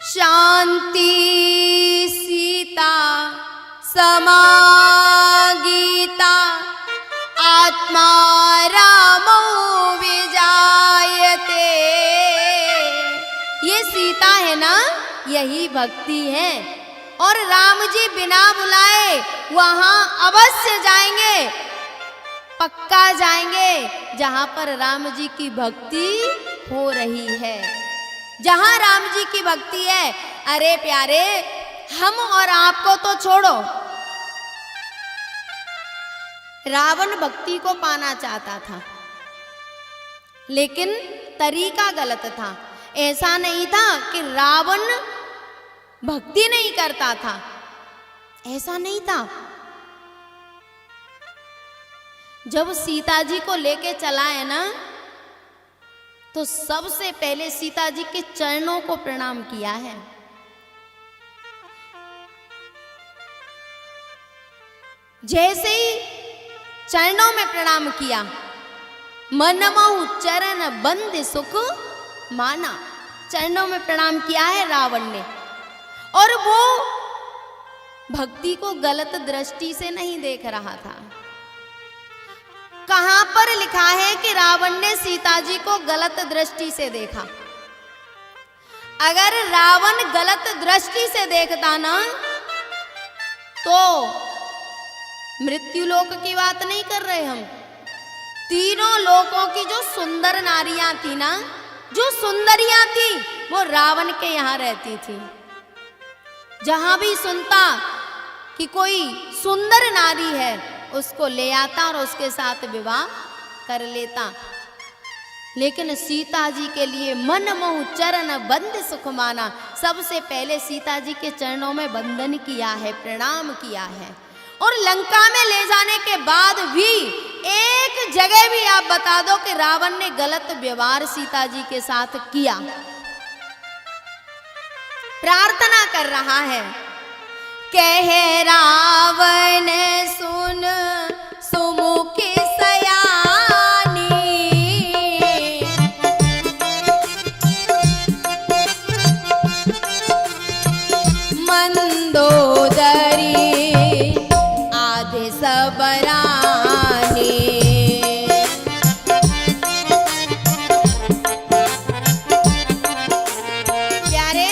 शांति सीता समागीता आत्मा रामो विजायते। ये सीता है ना, यही भक्ति है। और राम जी बिना बुलाए वहां अवश्य जाएंगे, पक्का जाएंगे जहां पर राम जी की भक्ति हो रही है, जहां राम जी की भक्ति है। अरे प्यारे, हम और आपको तो छोड़ो, रावण भक्ति को पाना चाहता था, लेकिन तरीका गलत था। ऐसा नहीं था कि रावण भक्ति नहीं करता था, ऐसा नहीं था। जब सीता जी को लेके चला है ना, तो सबसे पहले सीता जी के चरणों को प्रणाम किया है। जैसे ही चरणों में प्रणाम किया, मनमहु चरण बंद सुख माना। चरणों में प्रणाम किया है रावण ने, और वो भक्ति को गलत दृष्टि से नहीं देख रहा था। कहां पर लिखा है कि रावण ने सीता जी को गलत दृष्टि से देखा? अगर रावण गलत दृष्टि से देखता ना, तो मृत्यु लोक की बात नहीं कर रहे हम। तीनों लोकों की जो सुंदर नारियां थी ना, जो सुंदरियां थी, वो रावण के यहां रहती थी। जहां भी सुनता कि कोई सुंदर नारी है, उसको ले आता और उसके साथ विवाह कर लेता। लेकिन सीता जी के लिए मनमोह चरण बंद सुख माना। सबसे पहले सीता जी के चरणों में बंधन किया है, प्रणाम किया है। और लंका में ले जाने के बाद भी एक जगह भी आप बता दो कि रावण ने गलत व्यवहार सीता जी के साथ किया। प्रार्थना कर रहा है, कह रावण सुन सुमुख सयानी, मंदोदरी आधे सबरानी। प्यारे,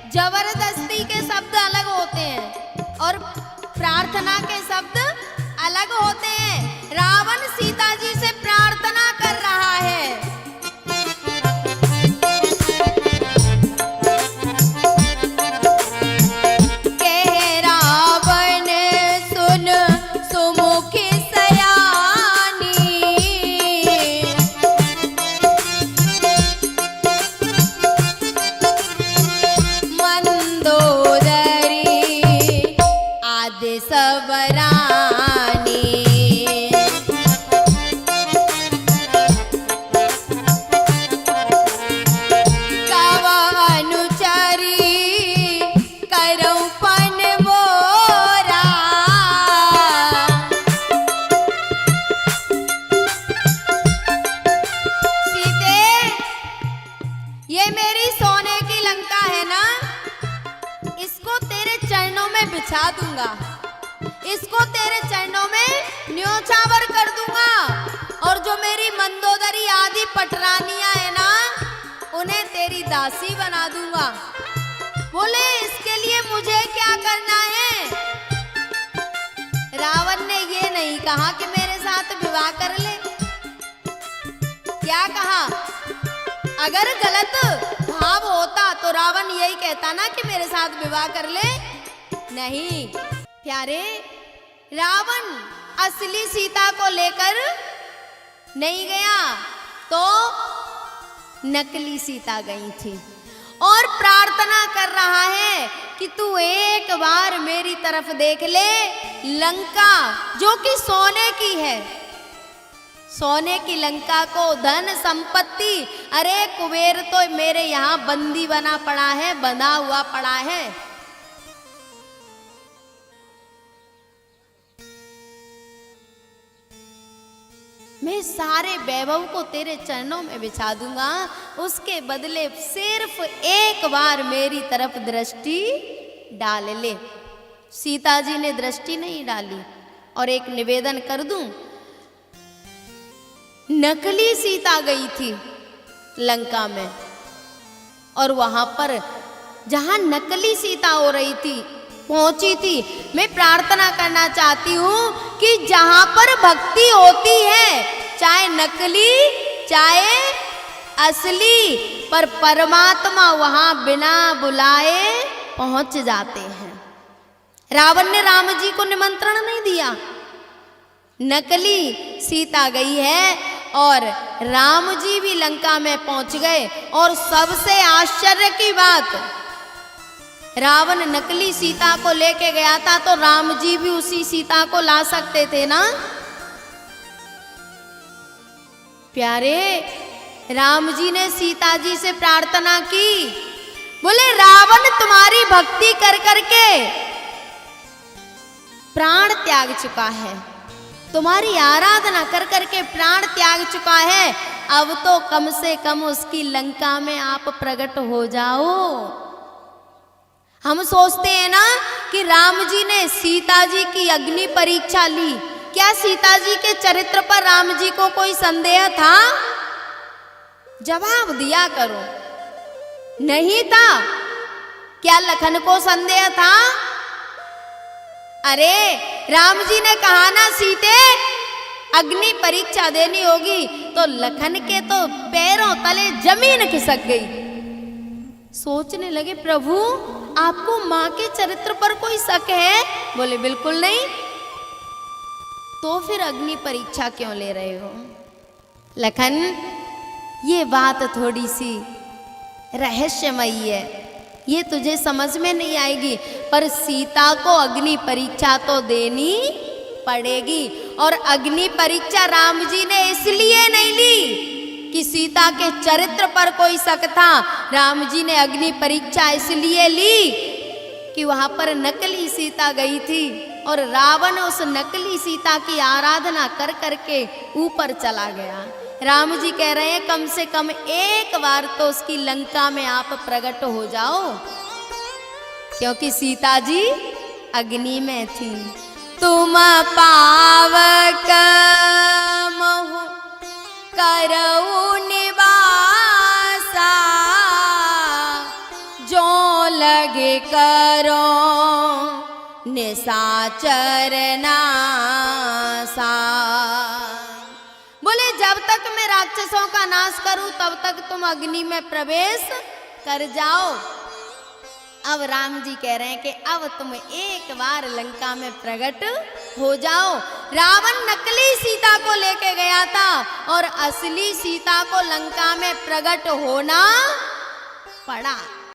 जबरदस्ती के शब्द अलग होते हैं और प्रार्थना के शब्द अलग होते हैं। रावण सीता जी से प्रार्थना कर रहा है, कह रावण सुन सुमुख सयानी, मंदोदरी आदि सबरानी। कव अनुचरी करऊं पन मोरा, सीते, ये मेरी सोने की लंका है ना, इसको तेरे चरणों में बिछा दूंगा, इसको तेरे चरणों में न्योछावर कर दूंगा। और जो मेरी मंदोदरी आदि पटरानियां है ना, उन्हें तेरी दासी बना दूंगा। बोले, इसके लिए मुझे क्या करना है? रावण ने ये नहीं कहा कि मेरे साथ विवाह कर ले। क्या कहा? अगर गलत भाव होता तो रावण यही कहता ना कि मेरे साथ विवाह कर ले। नहीं प्यारे, रावण असली सीता को लेकर नहीं गया, तो नकली सीता गई थी। और प्रार्थना कर रहा है कि तू एक बार मेरी तरफ देख ले। लंका जो कि सोने की है, सोने की लंका को धन संपत्ति, अरे कुबेर तो मेरे यहाँ बंदी बना पड़ा है, बंधा हुआ पड़ा है। मैं सारे वैभव को तेरे चरणों में बिछा दूंगा, उसके बदले सिर्फ एक बार मेरी तरफ दृष्टि डाल ले। सीता जी ने दृष्टि नहीं डाली। और एक निवेदन कर दूं, नकली सीता गई थी लंका में, और वहां पर जहां नकली सीता हो रही थी पहुंची थी। मैं प्रार्थना करना चाहती हूं कि जहां पर भक्ति होती है, चाहे नकली चाहे असली, पर परमात्मा वहां बिना बुलाए पहुंच जाते हैं। रावण ने राम जी को निमंत्रण नहीं दिया, नकली सीता गई है और राम जी भी लंका में पहुंच गए। और सबसे आश्चर्य की बात, रावण नकली सीता को लेके गया था तो राम जी भी उसी सीता को ला सकते थे ना। प्यारे, राम जी ने सीता जी से प्रार्थना की, बोले रावण तुम्हारी भक्ति कर करके प्राण त्याग चुका है, तुम्हारी आराधना कर करके प्राण त्याग चुका है, अब तो कम से कम उसकी लंका में आप प्रकट हो जाओ। हम सोचते हैं ना कि राम जी ने सीता जी की अग्नि परीक्षा ली, क्या सीता जी के चरित्र पर राम जी को कोई संदेह था? जवाब दिया करो। नहीं था। क्या लखन को संदेह था? अरे राम जी ने कहा ना सीते अग्नि परीक्षा देनी होगी, तो लखन के तो पैरों तले जमीन खिसक गई। सोचने लगे प्रभु आपको मां के चरित्र पर कोई शक है? बोले बिल्कुल नहीं। तो फिर अग्नि परीक्षा क्यों ले रहे हो? लखन, ये बात थोड़ी सी रहस्यमयी है, ये तुझे समझ में नहीं आएगी, पर सीता को अग्नि परीक्षा तो देनी पड़ेगी। और अग्नि परीक्षा राम जी ने इसलिए नहीं ली कि सीता के चरित्र पर कोई शक था, राम जी ने अग्नि परीक्षा इसलिए ली कि वहां पर नकली सीता गई थी और रावण उस नकली सीता की आराधना कर करके ऊपर चला गया। राम जी कह रहे हैं कम से कम एक बार तो उसकी लंका में आप प्रकट हो जाओ, क्योंकि सीता जी अग्नि में थी। तुम पावक महु करऊ निवासा, जो लगे करो निशाचर नासा। बोले जब तक मैं राक्षसों का नाश करूं तब तक तुम अग्नि में प्रवेश कर जाओ। अब राम जी कह रहे हैं कि अब तुम एक बार लंका में प्रकट हो जाओ। रावण नकली सीता को लेके गया था और असली सीता को लंका में प्रकट होना पड़ा।